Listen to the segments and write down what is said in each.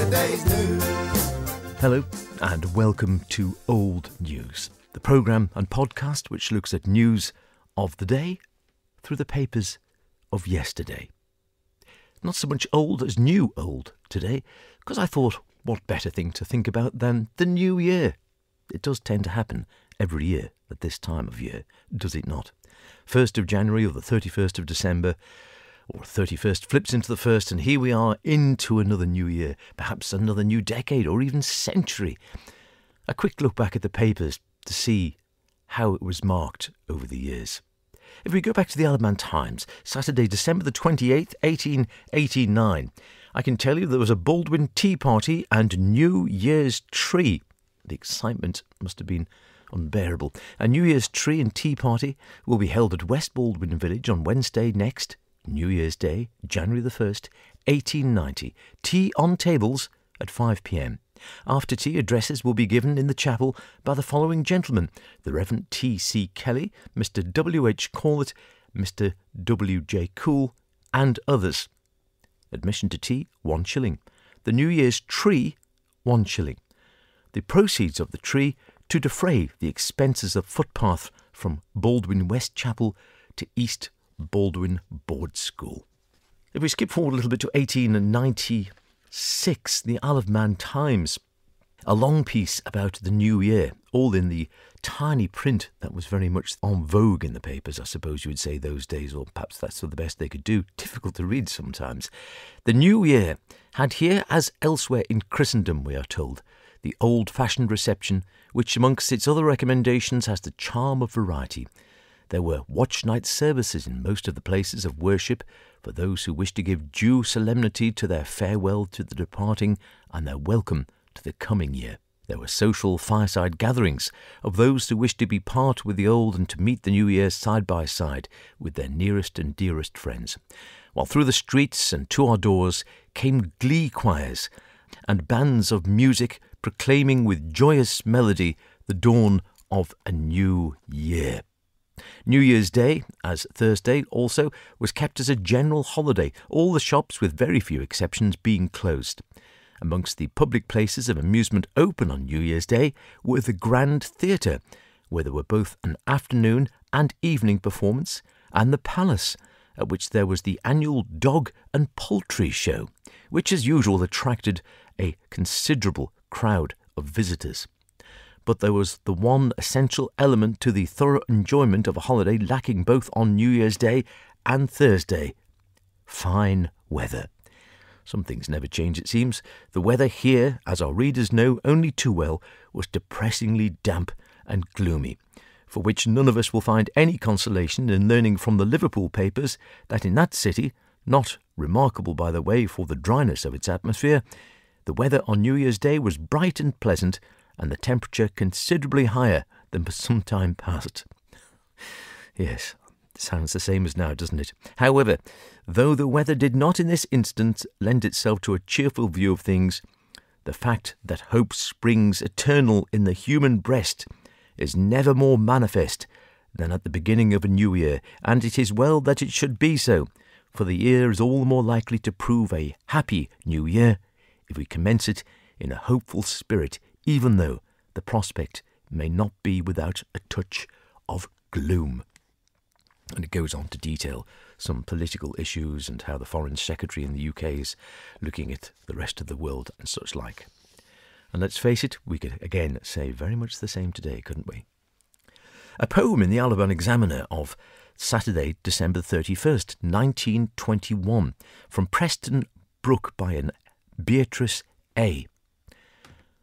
Yesterday's news. Hello and welcome to Old News, the programme and podcast which looks at news of the day through the papers of yesterday. Not so much old as new old today, because I thought what better thing to think about than the new year. It does tend to happen every year at this time of year, does it not? 1st of January or the 31st of December, or 31st flips into the 1st, and here we are into another new year, perhaps another new decade or even century. A quick look back at the papers to see how it was marked over the years. If we go back to the Isle of Man Times, Saturday, December the 28th, 1889, I can tell you there was a Baldwin Tea Party and New Year's tree. The excitement must have been unbearable. A New Year's tree and tea party will be held at West Baldwin Village on Wednesday next, New Year's Day, January the 1st, 1890. Tea on tables at 5 p.m. After tea, addresses will be given in the chapel by the following gentlemen: the Reverend T.C. Kelly, Mr. W.H. Corlett, Mr. W.J. Cool, and others. Admission to tea, 1 shilling. The New Year's tree, 1 shilling. The proceeds of the tree to defray the expenses of footpath from Baldwin West Chapel to East Baldwin Board School. If we skip forward a little bit to 1896, the Isle of Man Times, a long piece about the new year, all in the tiny print that was very much en vogue in the papers, I suppose you would say those days, or perhaps that's the best they could do. Difficult to read sometimes. The new year had here, as elsewhere in Christendom, we are told, the old-fashioned reception, which amongst its other recommendations has the charm of variety. There were watch night services in most of the places of worship for those who wished to give due solemnity to their farewell to the departing and their welcome to the coming year. There were social fireside gatherings of those who wished to be part with the old and to meet the new year side by side with their nearest and dearest friends. While through the streets and to our doors came glee choirs and bands of music proclaiming with joyous melody the dawn of a new year. New Year's Day, as Thursday also, was kept as a general holiday, all the shops, with very few exceptions, being closed. Amongst the public places of amusement open on New Year's Day were the Grand Theatre, where there were both an afternoon and evening performance, and the Palace, at which there was the annual Dog and Poultry Show, which as usual attracted a considerable crowd of visitors. But there was the one essential element to the thorough enjoyment of a holiday lacking both on New Year's Day and Thursday: fine weather. Some things never change, it seems. The weather here, as our readers know only too well, was depressingly damp and gloomy, for which none of us will find any consolation in learning from the Liverpool papers that in that city, not remarkable by the way for the dryness of its atmosphere, the weather on New Year's Day was bright and pleasant, and the temperature considerably higher than for some time past. Yes, sounds the same as now, doesn't it? However, though the weather did not in this instance lend itself to a cheerful view of things, the fact that hope springs eternal in the human breast is never more manifest than at the beginning of a new year, and it is well that it should be so, for the year is all the more likely to prove a happy new year if we commence it in a hopeful spirit, even though the prospect may not be without a touch of gloom. And it goes on to detail some political issues and how the Foreign Secretary in the UK is looking at the rest of the world and such like. And let's face it, we could again say very much the same today, couldn't we? A poem in the Isle of Man Examiner of Saturday, December 31st, 1921, from Preston Brook by an Beatrice A.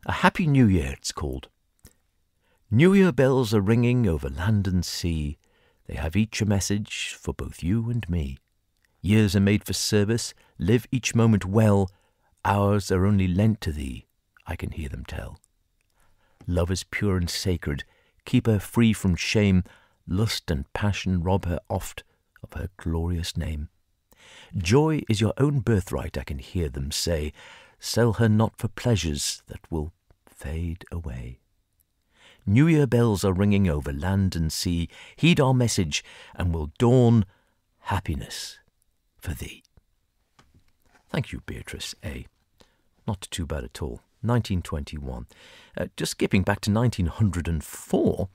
A Happy New Year, it's called. New Year bells are ringing over land and sea. They have each a message for both you and me. Years are made for service, live each moment well. Hours are only lent to thee, I can hear them tell. Love is pure and sacred, keep her free from shame. Lust and passion rob her oft of her glorious name. Joy is your own birthright, I can hear them say. Sell her not for pleasures that will fade away. New Year bells are ringing over land and sea. Heed our message, and will dawn happiness for thee. Thank you, Beatrice A. Not too bad at all. 1921. Just skipping back to 1904,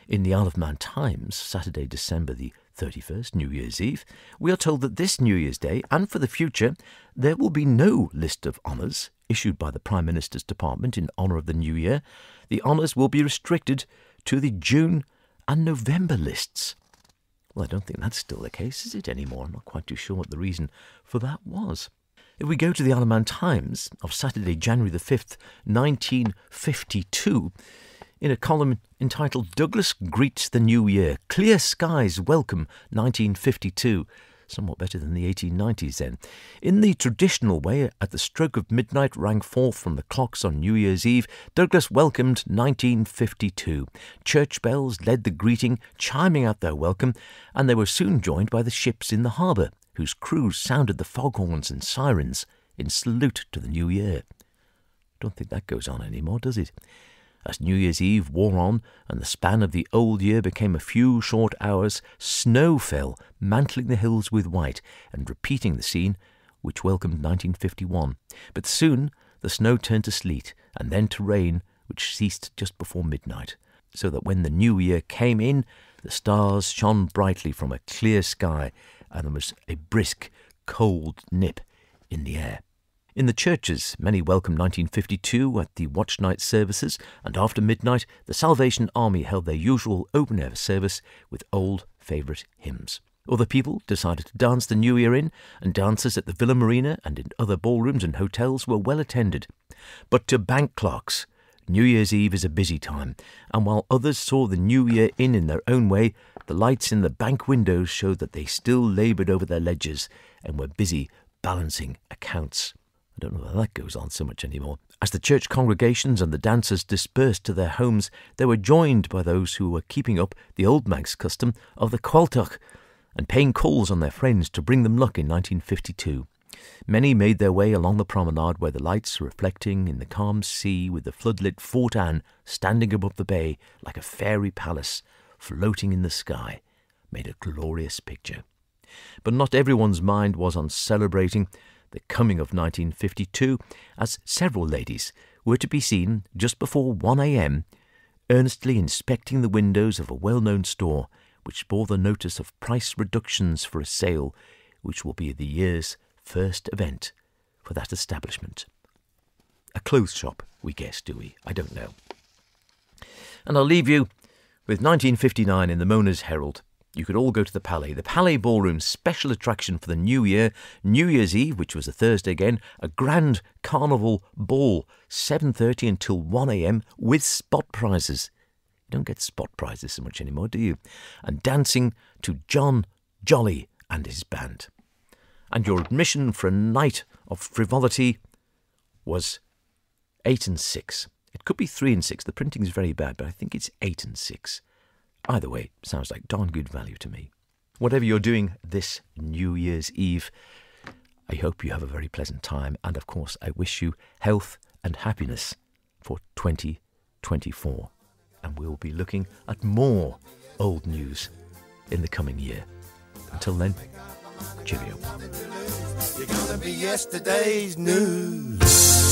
in the Isle of Man Times, Saturday, December the 31st, New Year's Eve, we are told that this New Year's Day, and for the future, there will be no list of honours issued by the Prime Minister's Department in honour of the New Year. The honours will be restricted to the June and November lists. Well, I don't think that's still the case, is it, anymore? I'm not quite too sure what the reason for that was. If we go to the Isle of Man Times of Saturday, January the 5th, 1952, in a column entitled Douglas Greets the New Year, Clear Skies Welcome 1952, somewhat better than the 1890s then. In the traditional way, at the stroke of midnight rang forth from the clocks on New Year's Eve, Douglas welcomed 1952. Church bells led the greeting, chiming out their welcome, and they were soon joined by the ships in the harbour, whose crews sounded the foghorns and sirens in salute to the New Year. Don't think that goes on anymore, does it? As New Year's Eve wore on and the span of the old year became a few short hours, snow fell, mantling the hills with white and repeating the scene which welcomed 1951. But soon the snow turned to sleet and then to rain, which ceased just before midnight, so that when the new year came in, the stars shone brightly from a clear sky and there was a brisk, cold nip in the air. In the churches, many welcomed 1952 at the watch night services, and after midnight, the Salvation Army held their usual open-air service with old favourite hymns. Other people decided to dance the New Year in, and dances at the Villa Marina and in other ballrooms and hotels were well attended. But to bank clerks, New Year's Eve is a busy time, and while others saw the New Year in their own way, the lights in the bank windows showed that they still laboured over their ledgers and were busy balancing accounts. I don't know whether that goes on so much anymore. As the church congregations and the dancers dispersed to their homes, they were joined by those who were keeping up the old Manx custom of the Cailteach and paying calls on their friends to bring them luck in 1952. Many made their way along the promenade where the lights, reflecting in the calm sea with the floodlit Fort Anne standing above the bay like a fairy palace floating in the sky, made a glorious picture. But not everyone's mind was on celebrating the coming of 1952, as several ladies were to be seen just before 1 a.m. earnestly inspecting the windows of a well-known store which bore the notice of price reductions for a sale which will be the year's first event for that establishment. A clothes shop, we guess, do we? I don't know. And I'll leave you with 1959 in the Mona's Herald. You could all go to the Palais Ballroom's special attraction for the New Year, New Year's Eve, which was a Thursday again, a grand carnival ball, 7:30 until 1 a.m, with spot prizes. You don't get spot prizes so much anymore, do you? And dancing to John Jolly and his band. And your admission for a night of frivolity was 8 and 6. It could be 3 and 6. The printing's very bad, but I think it's 8 and 6. Either way, sounds like darn good value to me. Whatever you're doing this New Year's Eve, I hope you have a very pleasant time. And of course, I wish you health and happiness for 2024. And we'll be looking at more old news in the coming year. Until then, cheerio. You're gonna be yesterday's news.